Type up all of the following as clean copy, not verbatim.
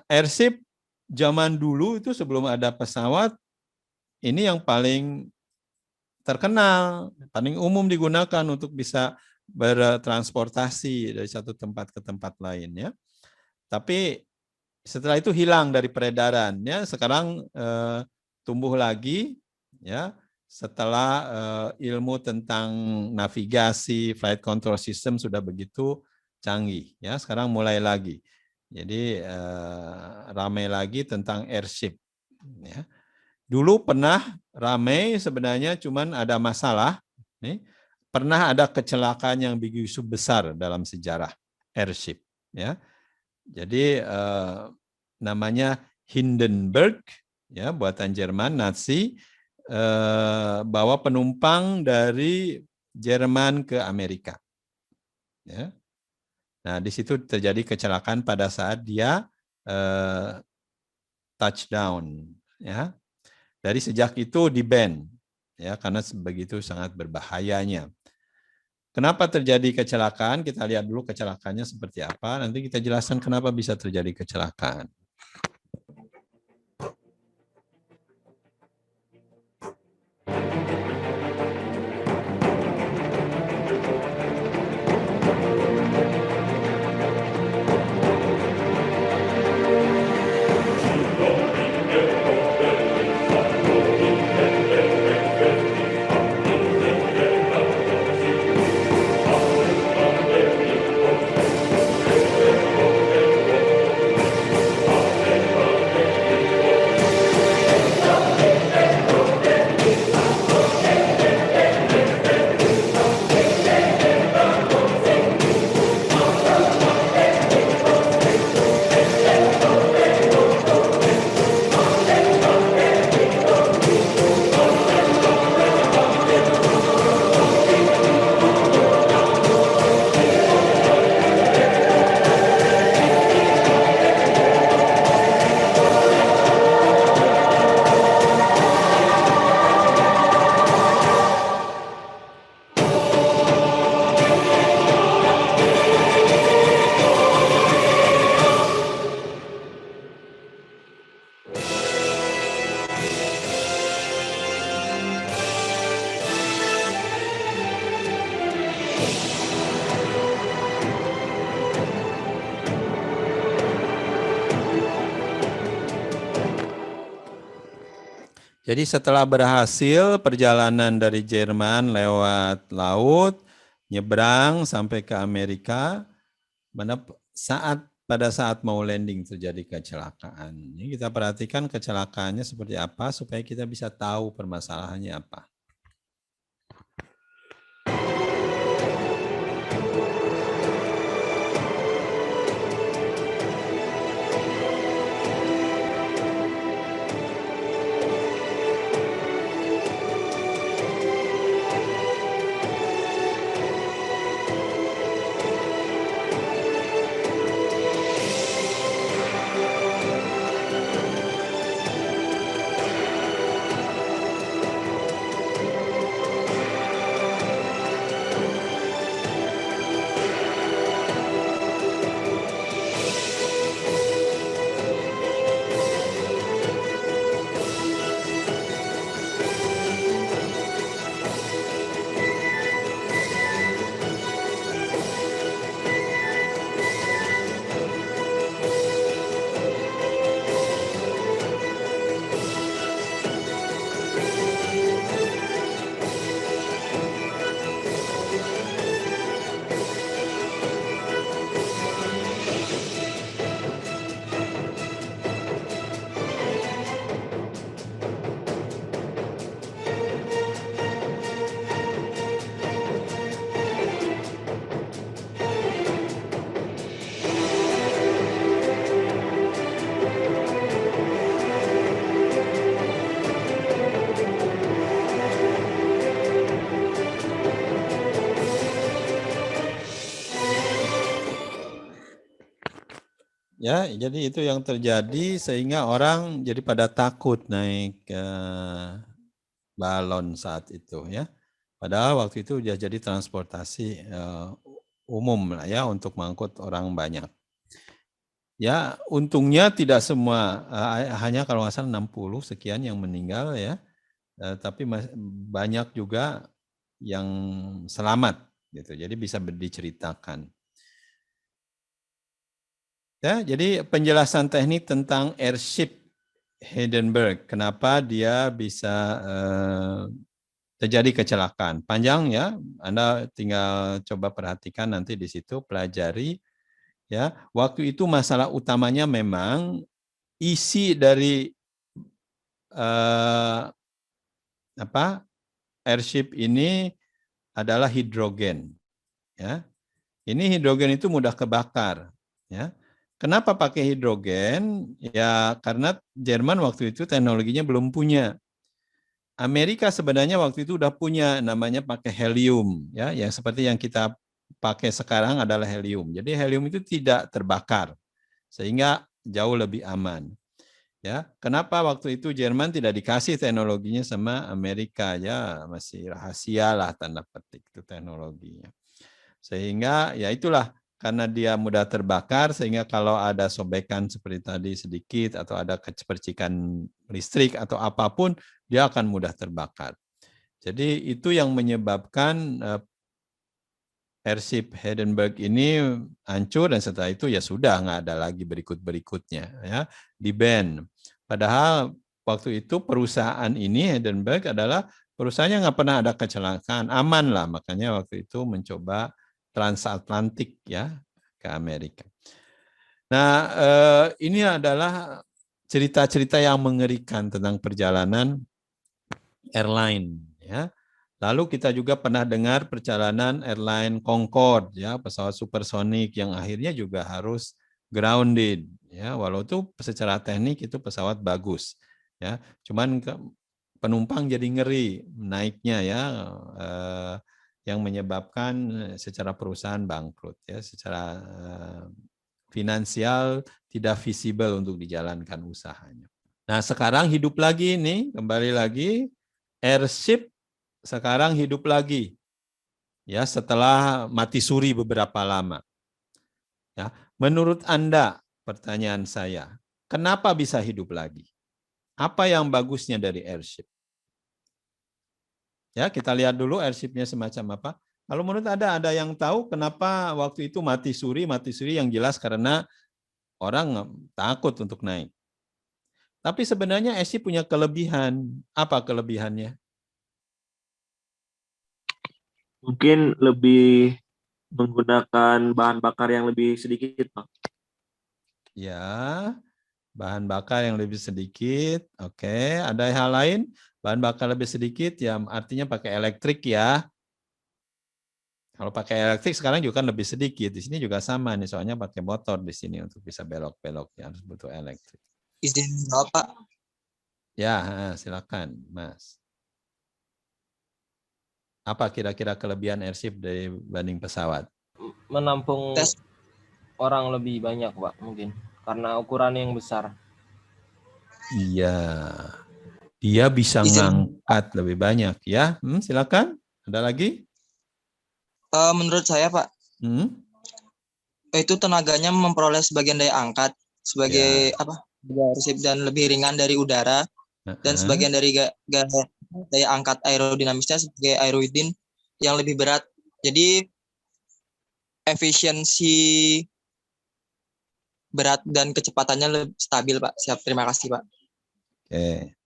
Airship zaman dulu itu sebelum ada pesawat, ini yang paling terkenal, paling umum digunakan untuk bisa bertransportasi dari satu tempat ke tempat lain ya. Tapi setelah itu hilang dari peredaran ya. Sekarang tumbuh lagi ya setelah ilmu tentang navigasi, flight control system sudah begitu canggih ya. Sekarang mulai lagi. Jadi ramai lagi tentang airship ya. Dulu pernah ramai sebenarnya, cuman ada masalah nih. Pernah ada kecelakaan yang begitu besar dalam sejarah airship ya. Jadi namanya Hindenburg ya, buatan Jerman Nazi, bawa penumpang dari Jerman ke Amerika. Ya. Nah, di situ terjadi kecelakaan pada saat dia touchdown. Ya. Dari sejak itu di-ban ya, karena begitu sangat berbahayanya. Kenapa terjadi kecelakaan? Kita lihat dulu kecelakaannya seperti apa. Nanti kita jelaskan kenapa bisa terjadi kecelakaan. Jadi setelah berhasil perjalanan dari Jerman lewat laut, nyebrang sampai ke Amerika, pada saat mau landing terjadi kecelakaan. Ini kita perhatikan kecelakaannya seperti apa supaya kita bisa tahu permasalahannya apa. Ya, jadi itu yang terjadi sehingga orang jadi pada takut naik balon saat itu ya. Padahal waktu itu sudah jadi transportasi umum lah ya untuk mengangkut orang banyak. Ya, untungnya tidak semua, hanya kalau nggak salah 60 sekian yang meninggal ya, tapi banyak juga yang selamat gitu. Jadi bisa diceritakan. Ya, jadi penjelasan teknik tentang airship Hindenburg, kenapa dia bisa terjadi kecelakaan. Panjang ya, Anda tinggal coba perhatikan nanti di situ, pelajari ya. Waktu itu masalah utamanya memang isi dari airship ini adalah hidrogen ya. Ini hidrogen itu mudah kebakar ya. Kenapa pakai hidrogen? Ya karena Jerman waktu itu teknologinya belum punya. Amerika sebenarnya waktu itu udah punya, namanya pakai helium ya, yang seperti yang kita pakai sekarang adalah helium. Jadi helium itu tidak terbakar sehingga jauh lebih aman. Ya, kenapa waktu itu Jerman tidak dikasih teknologinya sama Amerika, ya masih rahasia lah tanda petik itu teknologinya. Sehingga ya itulah, karena dia mudah terbakar sehingga kalau ada sobekan seperti tadi sedikit atau ada percikan listrik atau apapun dia akan mudah terbakar. Jadi itu yang menyebabkan airship Hindenburg ini hancur, dan setelah itu ya sudah nggak ada lagi berikut-berikutnya ya, di ban. Padahal waktu itu perusahaan ini Hindenburg adalah perusahaannya nggak pernah ada kecelakaan, aman lah, makanya waktu itu mencoba transatlantik ya ke Amerika. Nah ini adalah cerita-cerita yang mengerikan tentang perjalanan airline ya. Lalu kita juga pernah dengar perjalanan airline Concorde ya, pesawat supersonik yang akhirnya juga harus grounded ya, walau itu secara teknik itu pesawat bagus ya. Cuman penumpang jadi ngeri naiknya ya, yang menyebabkan secara perusahaan bangkrut ya, secara finansial tidak visible untuk dijalankan usahanya. Nah, sekarang hidup lagi nih, kembali lagi airship sekarang hidup lagi ya setelah mati suri beberapa lama. Ya, menurut Anda, pertanyaan saya, kenapa bisa hidup lagi? Apa yang bagusnya dari airship? Ya, kita lihat dulu airshipnya semacam apa. Kalau menurut ada yang tahu kenapa waktu itu mati suri yang jelas karena orang takut untuk naik. Tapi sebenarnya airship punya kelebihan. Apa kelebihannya? Mungkin lebih menggunakan bahan bakar yang lebih sedikit, Pak. Ya, bahan bakar yang lebih sedikit. Oke, ada hal lain? Bahan bakar lebih sedikit ya artinya pakai elektrik ya. Kalau pakai elektrik sekarang juga kan lebih sedikit. Di sini juga sama nih, soalnya pakai motor di sini untuk bisa belok-belok ya, harus butuh elektrik. Izin jawab, Pak. Ya, silakan, Mas. Apa kira-kira kelebihan airship dibanding pesawat? Menampung Tes. orang lebih banyak, Pak, mungkin karena ukurannya yang besar. Iya, dia bisa ngangkat lebih banyak ya. Silakan. Ada lagi? Menurut saya, Pak, itu tenaganya memperoleh sebagian daya angkat sebagai airship dan lebih ringan dari udara, dan sebagian dari daya angkat aerodinamisnya sebagai aeroidin yang lebih berat. Jadi efisiensi berat dan kecepatannya lebih stabil, Pak. Siap, terima kasih, Pak. Oke.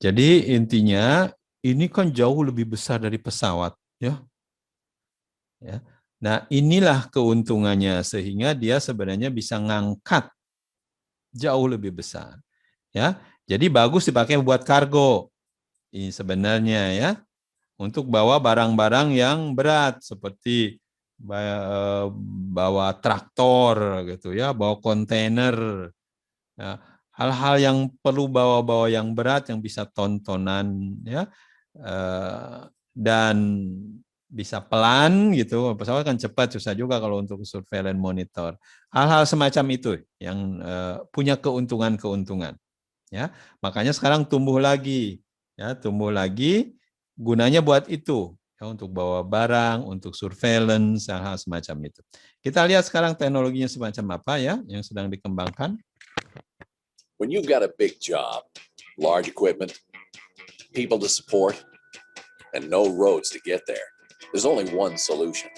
Jadi intinya ini kan jauh lebih besar dari pesawat ya. Ya. Nah, inilah keuntungannya sehingga dia sebenarnya bisa ngangkat jauh lebih besar. Ya. Jadi bagus dipakai buat kargo. Ini sebenarnya ya, untuk bawa barang-barang yang berat seperti bawa traktor gitu ya, bawa kontainer. Ya. Hal-hal yang perlu bawa-bawa yang berat yang bisa tontonan ya, dan bisa pelan gitu, pesawat kan cepat, susah juga kalau untuk surveillance monitor. Hal-hal semacam itu yang punya keuntungan-keuntungan. Ya, makanya sekarang tumbuh lagi, ya tumbuh lagi, gunanya buat itu. ya, untuk bawa barang, untuk surveillance, hal-hal semacam itu. Kita lihat sekarang teknologinya semacam apa ya yang sedang dikembangkan. When you've got a big job, large equipment, people to support, and no roads to get there, there's only one solution.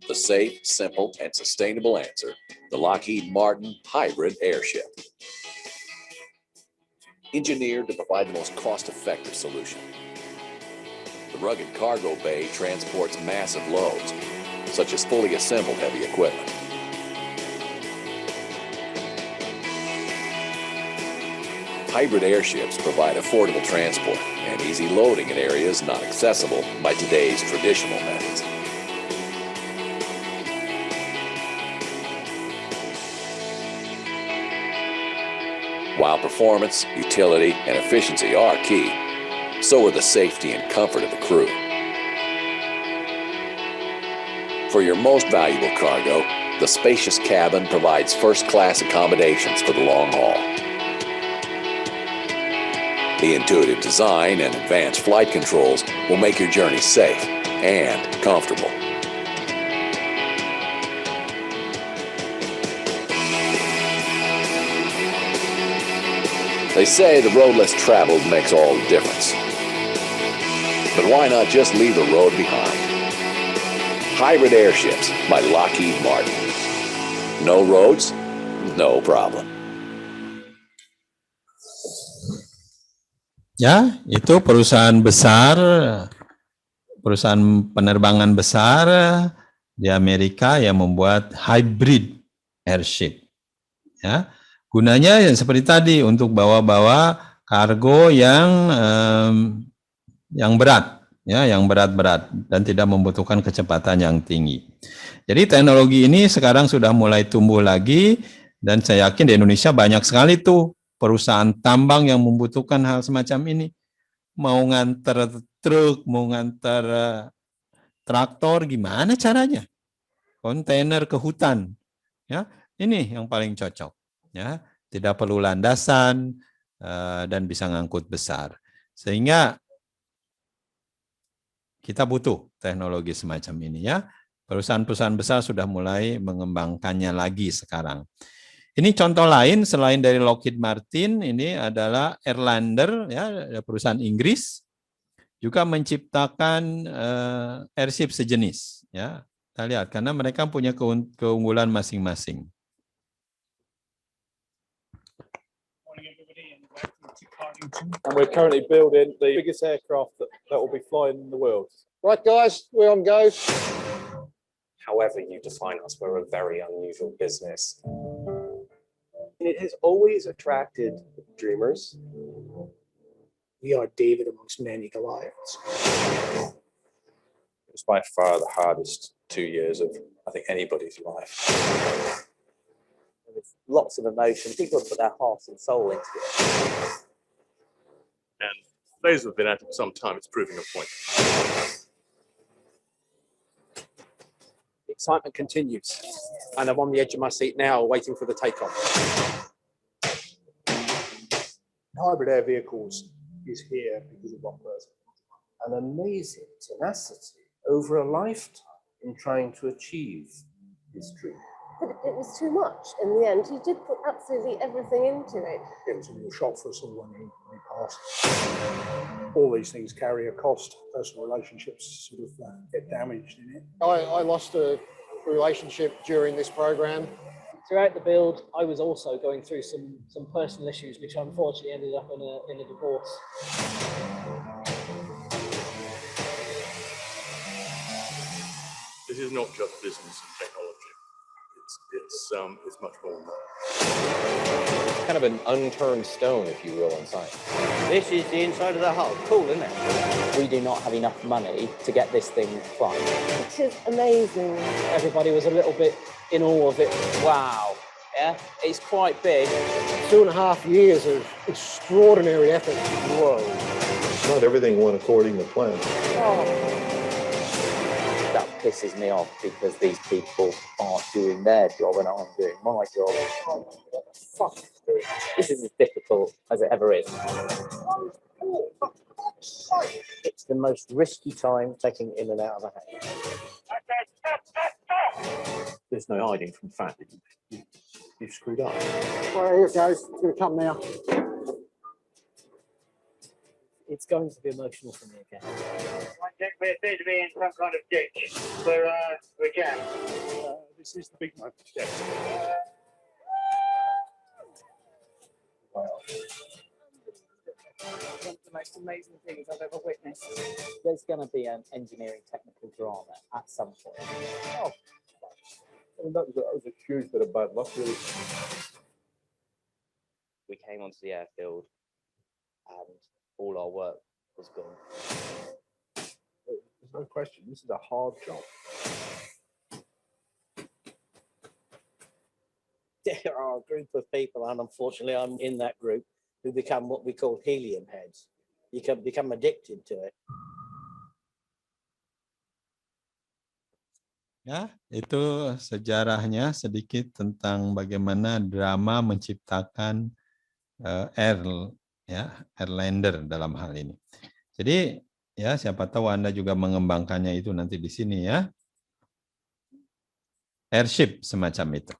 The safe, simple, and sustainable answer, the Lockheed Martin Hybrid Airship. Engineered to provide the most cost-effective solution. The rugged cargo bay transports massive loads, such as fully assembled heavy equipment. Hybrid airships provide affordable transport and easy loading in areas not accessible by today's traditional methods. While performance, utility, and efficiency are key, so are the safety and comfort of the crew. For your most valuable cargo, the spacious cabin provides first-class accommodations for the long haul. The intuitive design and advanced flight controls will make your journey safe and comfortable. They say the road less traveled makes all the difference. But why not just leave the road behind? Hybrid airships by Lockheed Martin. No roads, no problem. Ya, itu perusahaan besar, perusahaan penerbangan besar di Amerika yang membuat hybrid airship. Ya, gunanya yang seperti tadi untuk bawa-bawa kargo yang berat, ya, yang berat-berat dan tidak membutuhkan kecepatan yang tinggi. Jadi teknologi ini sekarang sudah mulai tumbuh lagi dan saya yakin di Indonesia banyak sekali tuh perusahaan tambang yang membutuhkan hal semacam ini. Mau nganter truk, mau nganter traktor, gimana caranya? Kontainer ke hutan, ya, ini yang paling cocok. Ya, tidak perlu landasan dan bisa ngangkut besar. Sehingga kita butuh teknologi semacam ini ya. Perusahaan-perusahaan besar sudah mulai mengembangkannya lagi sekarang. Ini contoh lain selain dari Lockheed Martin, ini adalah Airlander, ya, perusahaan Inggris, juga menciptakan airship sejenis. Ya, kita lihat karena mereka punya keunggulan masing-masing. And we're currently building the biggest aircraft that will be flying in the world. Right, guys, we're on go. However you define us, we're a very unusual business. It has always attracted dreamers. We are David amongst many Goliaths. It was by far the hardest 2 years of, I think, anybody's life. With lots of emotion, people have put their heart and soul into it. And those who have been at it for some time, it's proving a point. The excitement continues, and I'm on the edge of my seat now, waiting for the takeoff. Hybrid air vehicles is here because of one person. An amazing tenacity over a lifetime in trying to achieve his dream. But it was too much in the end. He did put absolutely everything into it. It was a real shock for us all when he passed. All these things carry a cost. Personal relationships sort of get damaged in it. I lost a relationship during this program. Throughout the build, I was also going through some personal issues, which unfortunately ended up in a divorce. This is not just business and technology. It's much more than that. Kind of an unturned stone, if you will, in science. This is the inside of the hull. Cool, isn't it? We do not have enough money to get this thing flying. It is amazing. Everybody was a little bit in awe of it. Wow. Yeah, it's quite big. 2.5 years of extraordinary effort. Whoa. Not everything went according to plan. That pisses me off because these people aren't doing their job and I'm doing my job. Fuck. This is as difficult as it ever is. It It's the most risky time taking in and out of a hangar. There's no hiding from the fact that you've screwed up. Well, here it goes. It's going to come now. It's going to be emotional for me again. We appear to be in some kind of ditch where we can. This is the big one. Yes. Wow. One of the most amazing things I've ever witnessed. There's going to be an engineering technical drama at some point. Oh. I mean, that was a huge bit of bad luck, really. We came onto the airfield and all our work was gone. There's no question. This is a hard job. There are a group of people, and unfortunately I'm in that group, who become what we call helium heads. You can become addicted to it. Ya, itu sejarahnya sedikit tentang bagaimana drama menciptakan Airlander dalam hal ini. Jadi ya siapa tahu Anda juga mengembangkannya itu nanti di sini ya. Airship semacam itu.